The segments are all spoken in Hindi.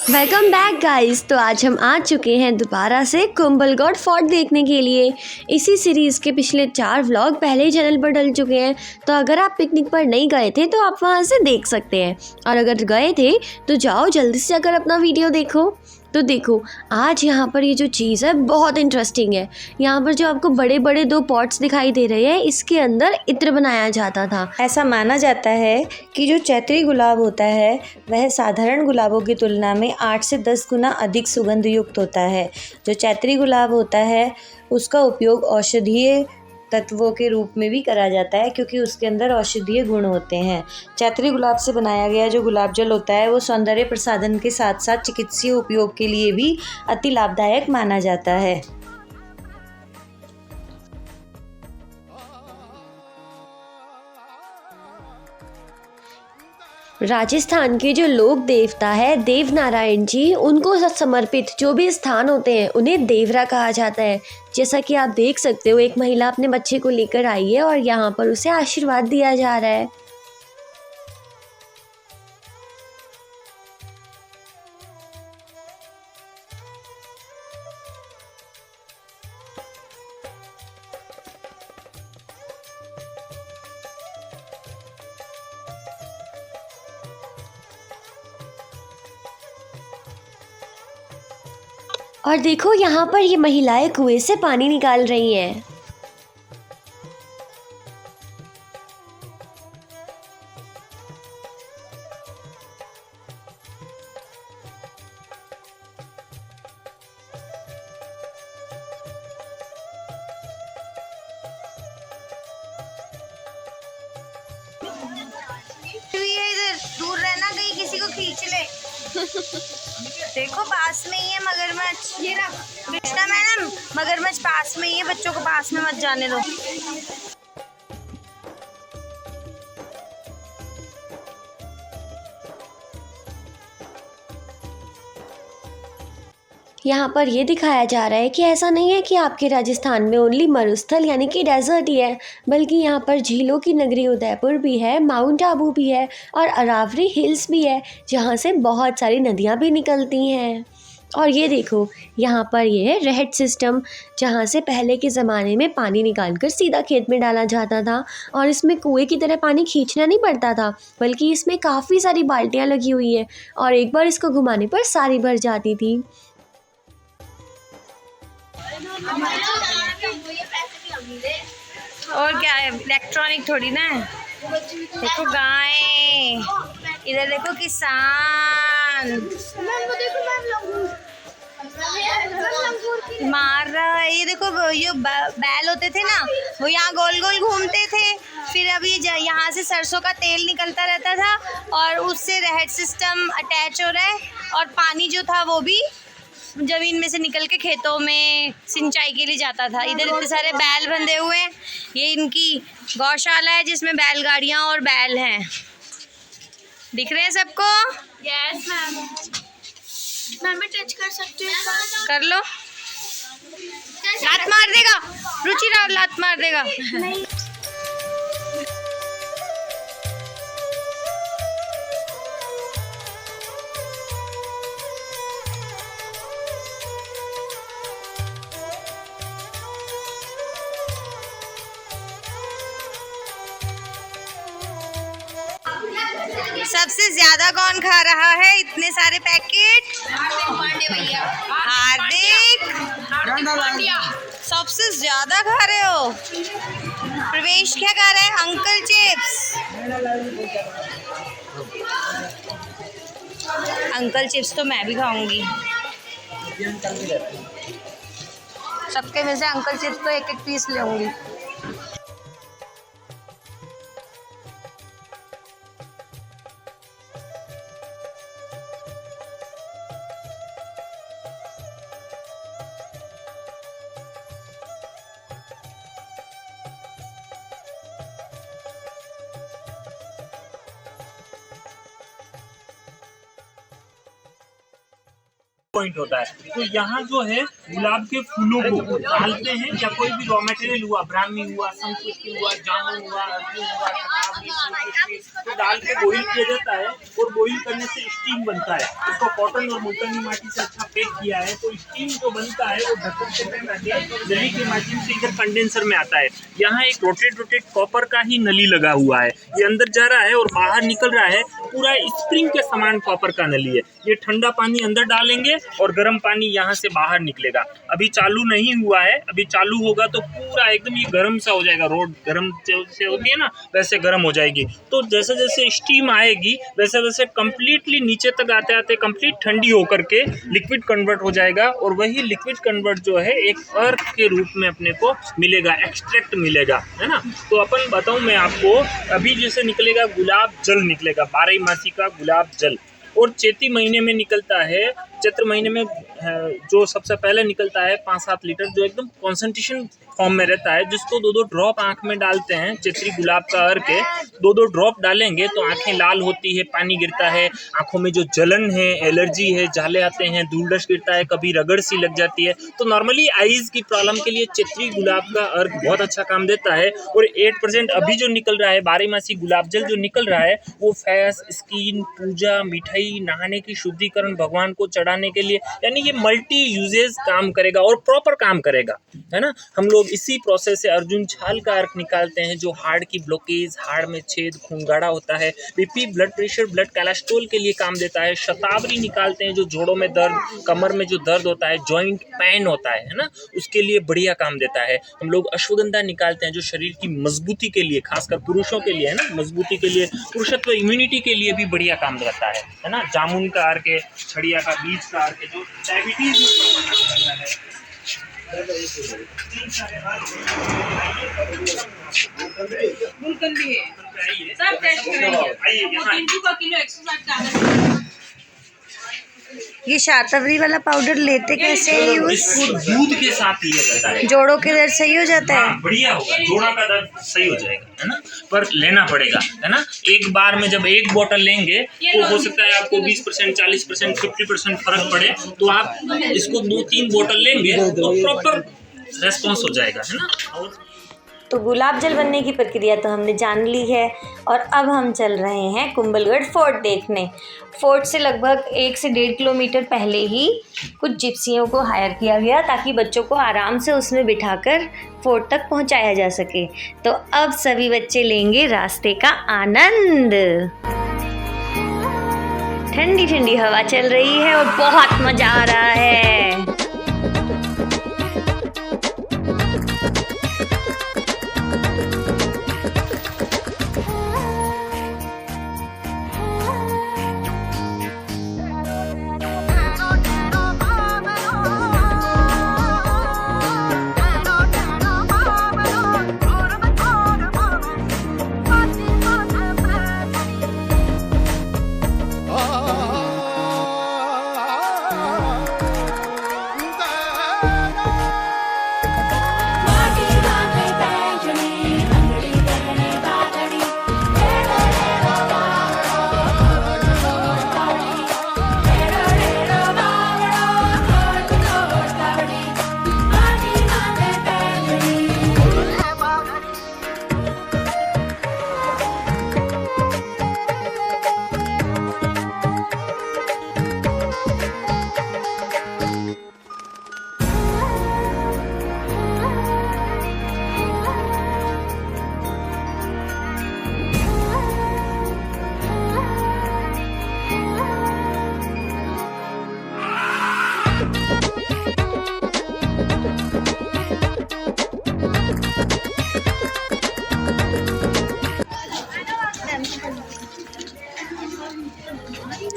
Welcome back guys. तो आज हम आ चुके हैं दोबारा से कुंभलगढ़ फोर्ट देखने के लिए। इसी सीरीज़ के पिछले 4 व्लॉग पहले ही चैनल पर डल चुके हैं, तो अगर आप पिकनिक पर नहीं गए थे तो आप वहां से देख सकते हैं, और अगर गए थे तो जाओ जल्दी से जाकर अपना वीडियो देखो। तो देखो, आज यहाँ पर ये जो चीज़ है बहुत इंटरेस्टिंग है। यहाँ पर जो आपको बड़े बड़े 2 पॉट्स दिखाई दे रहे हैं, इसके अंदर इत्र बनाया जाता था। ऐसा माना जाता है कि जो चैत्री गुलाब होता है वह साधारण गुलाबों की तुलना में 8 से 10 गुना अधिक सुगंध युक्त होता है। जो चैत्री गुलाब होता है उसका उपयोग औषधीय तत्वों के रूप में भी करा जाता है, क्योंकि उसके अंदर औषधीय गुण होते हैं। चैत्री गुलाब से बनाया गया जो गुलाब जल होता है वो सौंदर्य प्रसाधन के साथ साथ चिकित्सीय उपयोग के लिए भी अति लाभदायक माना जाता है। राजस्थान के जो लोक देवता है देव नारायण जी, उनको समर्पित जो भी स्थान होते हैं उन्हें देवरा कहा जाता है। जैसा कि आप देख सकते हो, एक महिला अपने बच्चे को लेकर आई है और यहाँ पर उसे आशीर्वाद दिया जा रहा है। और देखो, यहाँ पर ये महिलाएं कुएं से पानी निकाल रही हैं। इधर दूर रहना, कहीं किसी को खींच ले। देखो पास में ही है मगरमच्छ। ये रहा कृष्णा मैडम, मगरमच्छ पास में ही है, बच्चों को पास में मत जाने दो। यहाँ पर ये दिखाया जा रहा है कि ऐसा नहीं है कि आपके राजस्थान में ओनली मरुस्थल यानी कि डेजर्ट ही है, बल्कि यहाँ पर झीलों की नगरी उदयपुर भी है, माउंट आबू भी है और अरावली हिल्स भी है, जहाँ से बहुत सारी नदियाँ भी निकलती हैं। और ये देखो, यहाँ पर ये है रहट सिस्टम, जहाँ से पहले के ज़माने में पानी निकालकर सीधा खेत में डाला जाता था, और इसमें कुएं की तरह पानी खींचना नहीं पड़ता था, बल्कि इसमें काफ़ी सारी बाल्टियाँ लगी हुई है और एक बार इसको घुमाने पर सारी भर जाती थी। और क्या है, इलेक्ट्रॉनिक थोड़ी ना है। देखो गाय, इधर देखो किसान मार रहा है। ये देखो, ये बैल होते थे ना, वो यहाँ गोल गोल घूमते थे। फिर अब ये यहाँ से सरसों का तेल निकलता रहता था और उससे रहट सिस्टम अटैच हो रहा है, और पानी जो था वो भी जमीन में से निकल के खेतों में सिंचाई के लिए जाता था। इधर इतने सारे बैल बंधे हुए हैं। ये इनकी गौशाला है जिसमें बैलगाड़ियाँ और बैल हैं। दिख रहे हैं सबको? Yes ma'am. मैम मैं टच कर सकती हूँ? कर लो। लात मार देगा रुचि, लात मार देगा। सबसे ज्यादा कौन खा रहा है इतने सारे पैकेट? हार्दिक सबसे ज्यादा खा रहे हो। प्रवेश क्या खा रहा है? Uncle chips. अंकल चिप्स तो मैं भी खाऊंगी। सबके में से अंकल चिप्स तो एक एक पीस लेंगी। पॉइंट होता है। तो यहाँ जो है गुलाब के फूलों को डालते हैं, या कोई भी रॉ मटेरियल हुआ, ब्राह्मी हुआ, शंकुष्टी हुआ, जामुन हुआ, अर्जुन हुआ, शताब्दी, तो डाल के बॉईल किया जाता है और बॉईल करने से स्टीम बनता है। उसको कॉटन और मुल्तानी माटी से अच्छा पैक किया है तो स्टीम जो बनता है वो ढक्कन से पैक आके नली के माध्यम से इधर कंडेंसर में आता है। यहाँ एक रोटेट कॉपर का ही नली लगा हुआ है, ये अंदर जा रहा है और बाहर निकल रहा है। पूरा स्प्रिंग के समान कॉपर का नली है। ये ठंडा पानी अंदर डालेंगे और गर्म पानी यहाँ से बाहर निकलेगा। अभी चालू नहीं हुआ है, अभी चालू होगा तो पूरा एकदम ये गर्म सा हो जाएगा। रोड गर्म से होती है ना वैसे गर्म हो जाएगी। तो जैसे जैसे स्टीम आएगी वैसे वैसे कंप्लीटली नीचे तक आते आते कंप्लीट ठंडी होकर के लिक्विड कन्वर्ट हो जाएगा और वही लिक्विड कन्वर्ट जो है एक अर्क के रूप में अपने को मिलेगा, एक्सट्रैक्ट मिलेगा, है ना। तो अपन बताऊं मैं आपको, अभी जैसे निकलेगा गुलाब जल निकलेगा, 12 मासी का गुलाब जल, और चैती महीने में निकलता है, चैत्र महीने में जो सबसे पहले निकलता है 5-7 लीटर, जो एकदम कॉन्सेंट्रेशन फॉर्म में रहता है, जिसको 2-2 ड्रॉप आँख में डालते हैं। चैत्री गुलाब का अर्क है, 2-2 ड्रॉप डालेंगे तो आंखें लाल होती है, पानी गिरता है, आंखों में जो जलन है, एलर्जी है, जाले आते हैं, धूल डस्ट गिरता है, कभी रगड़ सी लग जाती है। तो नॉर्मली आईज की प्रॉब्लम के लिए चैत्री गुलाब का अर्क बहुत अच्छा काम देता है। और 8% अभी जो निकल रहा है 12 मासी गुलाब जल जो निकल रहा है वो फेस, स्किन, पूजा, मिठाई, नहाने की शुद्धिकरण, भगवान को चढ़ाने के लिए, यानी ये मल्टी यूजेस काम करेगा और प्रॉपर काम करेगा, है ना। हम लोग इसी प्रोसेस से अर्जुन छाल का अर्क निकालते हैं जो हार्ट की ब्लॉकेज, हार्ट में छेद, खून गाढ़ा होता है, BP, blood pressure, blood cholesterol के लिए काम देता है। शतावरी निकालते हैं जो जोड़ों में दर्द, कमर में जो दर्द होता है, जॉइंट पेन होता है ना, उसके लिए बढ़िया काम देता है। हम लोग अश्वगंधा निकालते हैं जो शरीर की मजबूती के लिए, खासकर पुरुषों के लिए, है ना, मजबूती के लिए, पुरुषत्व इम्यूनिटी के लिए भी बढ़िया काम करता है ना। जामुन का अर्क है, छड़िया का बीज का अर्क है जो डायबिटीज में है। गुलकंद भी है, सब टेस्ट करेंगे। किलो 160 का। ये शातवरी वाला पाउडर लेते कैसे है यूज? इसको दूध के साथ लिया जाता है। जोड़ों के दर्द सही हो जाता है? हाँ, बढ़िया होगा, जोड़ा का दर्द सही हो जाएगा, है ना। पर लेना पड़ेगा, है ना। एक बार में जब एक बोतल लेंगे तो हो सकता है आपको 20%, 40%, 50% फर्क पड़े। तो आप इसको 2-3 बोतल लेंगे तो प्रॉपर रेस्पॉन्स हो जाएगा, है ना। और तो गुलाब जल बनने की प्रक्रिया तो हमने जान ली है और अब हम चल रहे हैं कुंभलगढ़ फोर्ट देखने। फोर्ट से लगभग 1 से 1.5 किलोमीटर पहले ही कुछ जिप्सियों को हायर किया गया ताकि बच्चों को आराम से उसमें बिठाकर फोर्ट तक पहुंचाया जा सके। तो अब सभी बच्चे लेंगे रास्ते का आनंद। ठंडी ठंडी हवा चल रही है और बहुत मज़ा आ रहा है।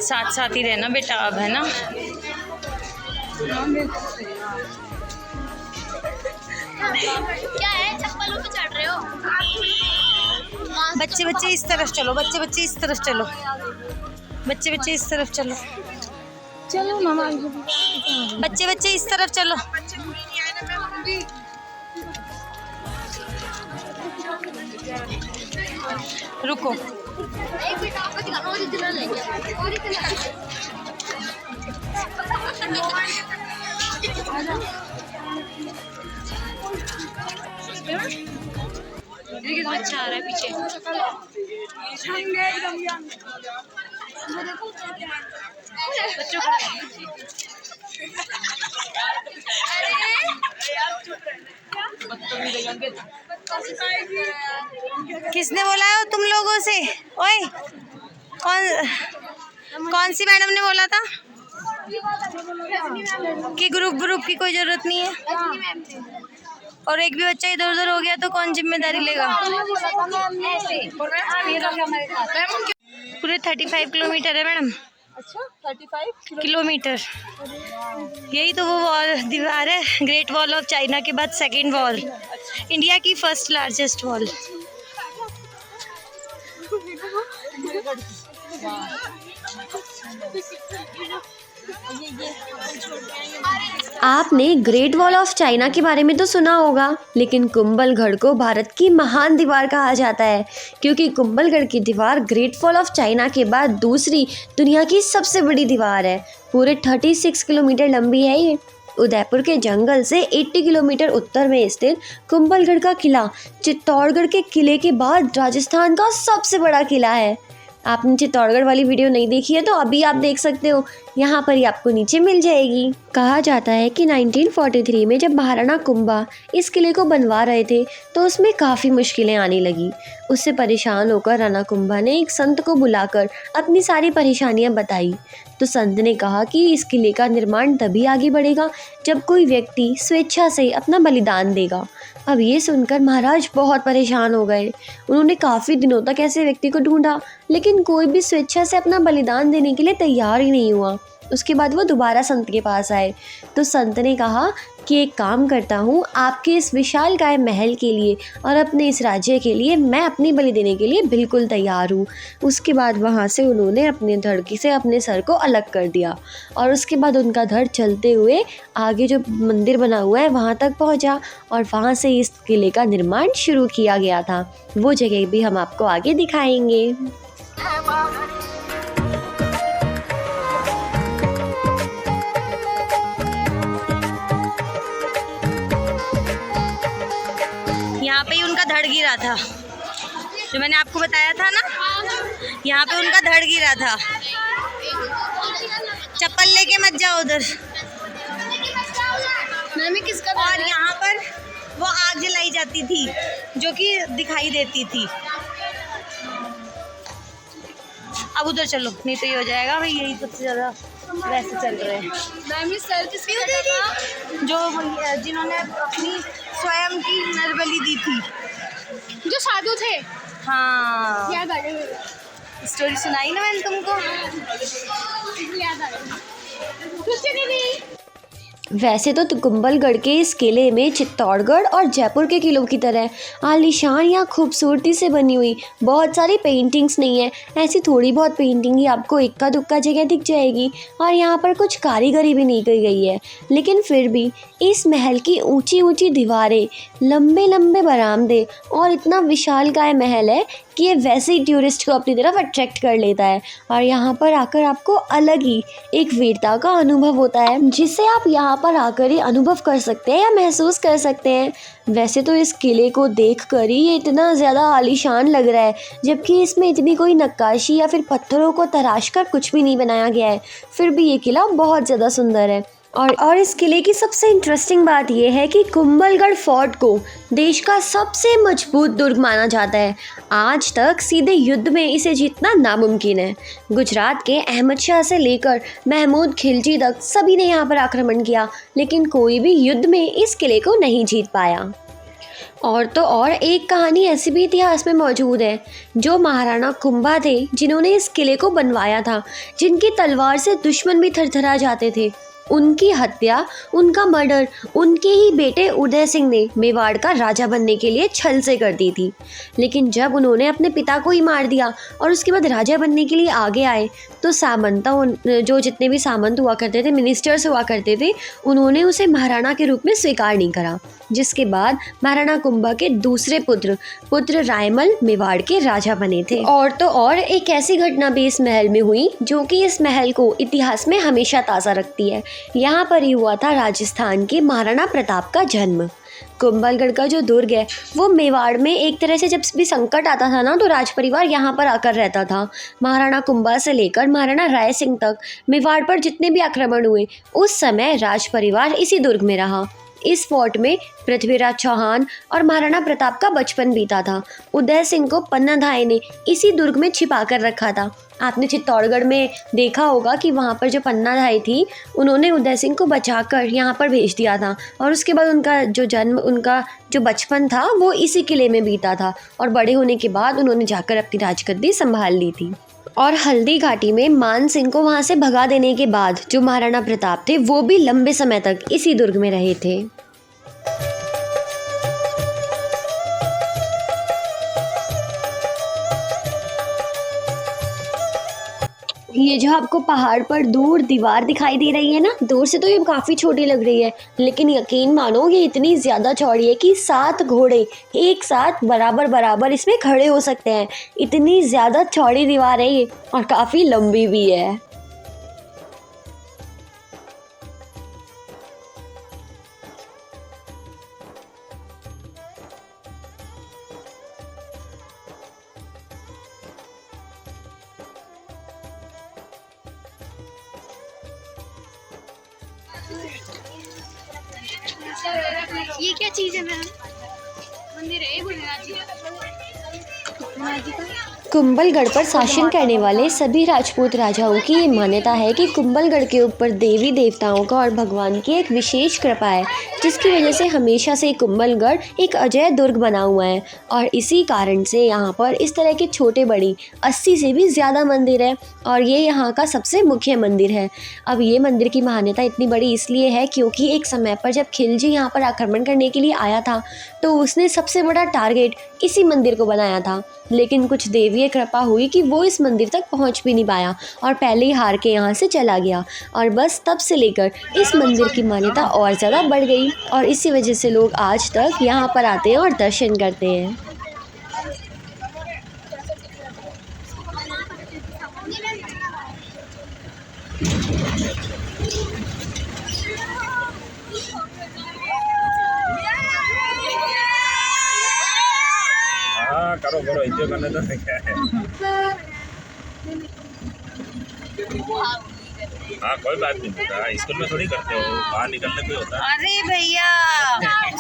साथ साथ ही रहना बेटा अब, है ना। क्या है, चप्पलों पे चढ़ रहे हो? बच्चे बच्चे इस तरफ चलो, बच्चे बच्चे इस तरफ चलो, बच्चे बच्चे इस तरफ चलो, चलो मामा, बच्चे बच्चे इस तरफ चलो। रुको, एक मिनट आपको दिखाना, ओरिजिनल लेंगे, अच्छा आ रहा है पीछे। बच्चों को किसने बोला है तुम लोगों से? ओए कौन सी मैडम ने बोला था कि ग्रुप की कोई जरूरत नहीं है? और एक भी बच्चा इधर उधर हो गया तो कौन जिम्मेदारी लेगा? पूरे 35 किलोमीटर है मैडम। अच्छा 35 किलोमीटर। यही तो वो दीवार है, ग्रेट वॉल ऑफ चाइना के बाद सेकंड वॉल, इंडिया की फर्स्ट लार्जेस्ट वॉल। आपने ग्रेट वॉल ऑफ चाइना के बारे में तो सुना होगा, लेकिन कुंभलगढ़ को भारत की महान दीवार कहा जाता है क्योंकि कुंभलगढ़ की दीवार ग्रेट वॉल ऑफ चाइना के बाद दूसरी दुनिया की सबसे बड़ी दीवार है। पूरे 36 किलोमीटर लंबी है ये। उदयपुर के जंगल से 80 किलोमीटर उत्तर में स्थित कुंभलगढ़ का किला चित्तौड़गढ़ के किले के बाद राजस्थान का सबसे बड़ा किला है। आपने चित्तौड़गढ़ वाली वीडियो नहीं देखी है तो अभी आप देख सकते हो, यहाँ पर ही आपको नीचे मिल जाएगी। कहा जाता है कि 1943 में जब महाराणा कुंभा इस किले को बनवा रहे थे तो उसमें काफ़ी मुश्किलें आने लगी। उससे परेशान होकर राणा कुंभा ने एक संत को बुलाकर अपनी सारी परेशानियां बताई। तो संत ने कहा कि इस किले का निर्माण तभी आगे बढ़ेगा जब कोई व्यक्ति स्वेच्छा से अपना बलिदान देगा। अब ये सुनकर महाराज बहुत परेशान हो गए। उन्होंने काफ़ी दिनों तक ऐसे व्यक्ति को ढूंढा, लेकिन कोई भी स्वेच्छा से अपना बलिदान देने के लिए तैयार ही नहीं हुआ। उसके बाद वो दोबारा संत के पास आए तो संत ने कहा कि एक काम करता हूँ, आपके इस विशालकाय महल के लिए और अपने इस राज्य के लिए मैं अपनी बलि देने के लिए बिल्कुल तैयार हूँ। उसके बाद वहाँ से उन्होंने अपने धड़ से अपने सर को अलग कर दिया और उसके बाद उनका धड़ चलते हुए आगे जो मंदिर बना हुआ है वहाँ तक पहुँचा और वहाँ से इस किले का निर्माण शुरू किया गया था। वो जगह भी हम आपको आगे दिखाएंगे। यहाँ पे ही उनका धड़ गिरा था, जो मैंने आपको बताया था ना, यहाँ पे उनका धड़ गिरा था। चप्पल लेके मत जाओ उधर। और यहाँ पर वो आग जलाई जाती थी जो कि दिखाई देती थी। अब उधर चलो, नहीं तो ये हो जाएगा भाई, यही सबसे ज़्यादा वैसे चल रहे हैं जो जिन्होंने अपनी स्वयं की नरबली दी थी, जो साधु थे। हाँ, याद आ गया, स्टोरी सुनाई ना मैंने तुमको। याद आ गया। कुछ नहीं। वैसे तो कुंभलगढ़ के इस किले में चित्तौड़गढ़ और जयपुर के किलों की तरह आलीशान या खूबसूरती से बनी हुई बहुत सारी पेंटिंग्स नहीं है। ऐसी थोड़ी बहुत पेंटिंग ही आपको इक्का दुक्का जगह दिख जाएगी और यहाँ पर कुछ कारीगरी भी नहीं की गई है। लेकिन फिर भी इस महल की ऊंची ऊंची दीवारें, लंबे लंबे बरामदे और इतना विशालकाय महल है कि ये वैसे ही टूरिस्ट को अपनी तरफ अट्रैक्ट कर लेता है और यहाँ पर आकर आपको अलग ही एक वीरता का अनुभव होता है जिसे आप यहाँ पर आकर ही अनुभव कर सकते हैं या महसूस कर सकते हैं। वैसे तो इस किले को देखकर ही ये इतना ज़्यादा आलीशान लग रहा है, जबकि इसमें इतनी कोई नक्काशी या फिर पत्थरों को तराश कर कुछ भी नहीं बनाया गया है। फिर भी ये किला बहुत ज़्यादा सुंदर है। और इस किले की सबसे इंटरेस्टिंग बात यह है कि कुंभलगढ़ फोर्ट को देश का सबसे मजबूत दुर्ग माना जाता है। आज तक सीधे युद्ध में इसे जीतना नामुमकिन है। गुजरात के अहमद शाह से लेकर महमूद खिलजी तक सभी ने यहाँ पर आक्रमण किया, लेकिन कोई भी युद्ध में इस किले को नहीं जीत पाया। और तो और एक कहानी ऐसी भी इतिहास में मौजूद है। जो महाराणा कुंभा थे जिन्होंने इस किले को बनवाया था, जिनकी तलवार से दुश्मन भी थरथरा जाते थे, उनकी हत्या, उनका मर्डर उनके ही बेटे उदय सिंह ने मेवाड़ का राजा बनने के लिए छल से कर दी थी। लेकिन जब उन्होंने अपने पिता को ही मार दिया और उसके बाद राजा बनने के लिए आगे आए तो जो जितने भी सामंत हुआ करते थे, मिनिस्टर्स हुआ करते थे, उन्होंने उसे महाराणा के रूप में स्वीकार नहीं करा। जिसके बाद महाराणा कुंभा के दूसरे पुत्र रायमल मेवाड़ के राजा बने थे। और तो और एक ऐसी घटना भी इस महल में हुई जो कि इस महल को इतिहास में हमेशा ताज़ा रखती है। यहाँ पर ही हुआ था राजस्थान के महाराणा प्रताप का जन्म। कुंभलगढ़ का जो दुर्ग है वो मेवाड़ में एक तरह से जब भी संकट आता था ना तो राज परिवार यहाँ पर आकर रहता था। महाराणा कुंभा से लेकर महाराणा राय सिंह तक मेवाड़ पर जितने भी आक्रमण हुए उस समय राज परिवार इसी दुर्ग में रहा। इस फोर्ट में पृथ्वीराज चौहान और महाराणा प्रताप का बचपन बीता था। उदय सिंह को पन्नाधाय ने इसी दुर्ग में छिपा कर रखा था। आपने चित्तौड़गढ़ में देखा होगा कि वहाँ पर जो पन्नाधाय थी उन्होंने उदय सिंह को बचाकर यहाँ पर भेज दिया था और उसके बाद उनका जो जन्म, उनका जो बचपन था वो इसी किले में बीता था और बड़े होने के बाद उन्होंने जाकर अपनी राजगद्दी संभाल ली थी। और हल्दी घाटी में मान सिंह को वहाँ से भगा देने के बाद जो महाराणा प्रताप थे वो भी लंबे समय तक इसी दुर्ग में रहे थे। ये जो आपको पहाड़ पर दूर दीवार दिखाई दे रही है ना, दूर से तो ये काफ़ी छोटी लग रही है लेकिन यकीन मानो ये इतनी ज़्यादा चौड़ी है कि 7 घोड़े एक साथ बराबर बराबर इसमें खड़े हो सकते हैं। इतनी ज़्यादा चौड़ी दीवार है ये और काफ़ी लंबी भी है। ये क्या चीज़ है मैम? मंदिर है भोलेनाथ जी का। कुंभलगढ़ पर शासन करने वाले सभी राजपूत राजाओं की ये मान्यता है कि कुंभलगढ़ के ऊपर देवी देवताओं का और भगवान की एक विशेष कृपा है जिसकी वजह से हमेशा से कुंभलगढ़ एक अजय दुर्ग बना हुआ है और इसी कारण से यहाँ पर इस तरह के छोटे बड़ी 80 से भी ज़्यादा मंदिर है और ये यहाँ का सबसे मुख्य मंदिर है। अब ये मंदिर की मान्यता इतनी बड़ी इसलिए है क्योंकि एक समय पर जब खिलजी यहाँ पर आक्रमण करने के लिए आया था तो उसने सबसे बड़ा टारगेट इसी मंदिर को बनाया था, लेकिन कुछ देवीय कृपा हुई कि वो इस मंदिर तक पहुंच भी नहीं पाया और पहले ही हार के यहाँ से चला गया और बस तब से लेकर इस मंदिर की मान्यता और ज़्यादा बढ़ गई और इसी वजह से लोग आज तक यहाँ पर आते हैं और दर्शन करते हैं। करो करो एंजॉय करने तो क्या है। हाँ कोई बात नहीं बेटा, स्कूल में थोड़ी करते हो, बाहर निकलने पे होता है। अरे भैया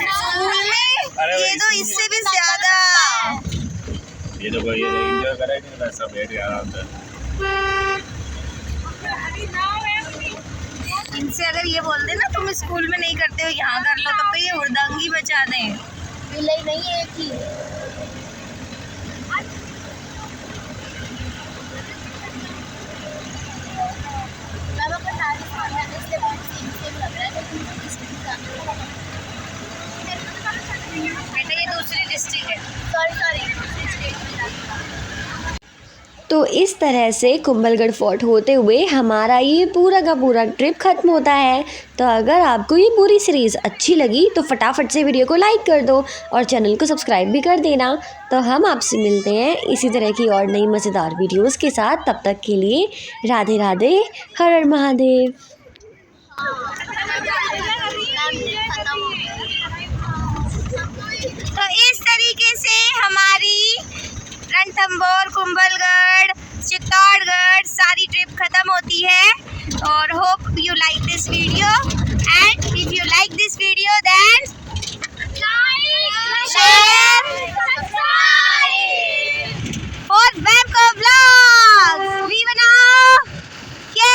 स्कूल में ये तो इससे भी ज्यादा। ये तो भाई एंजॉय करेंगे ना, सब बैठ के आराम से। इनसे अगर ये बोल दे ना तुम स्कूल में नहीं करते हो यहाँ कर लो तब तो ये हुड़दंगी बचा दें। बिल्ली नहीं है कि बेटा ये दूसरी डिस्ट्रिक्ट है। सॉरी तो इस तरह से कुंभलगढ़ फोर्ट होते हुए हमारा ये पूरा का पूरा ट्रिप ख़त्म होता है। तो अगर आपको ये पूरी सीरीज़ अच्छी लगी तो फटाफट से वीडियो को लाइक कर दो और चैनल को सब्सक्राइब भी कर देना। तो हम आपसे मिलते हैं इसी तरह की और नई मज़ेदार वीडियोस के साथ। तब तक के लिए राधे राधे, हर हर महादेव। तो इस तरीके से हमारी रणथंभौर, कुंभलगढ़, चित्तौड़गढ़ सारी ट्रिप खत्म होती है। और hope you like this video and if you like this video then share और वेबको ब्लॉग्स वी बनाओ। ये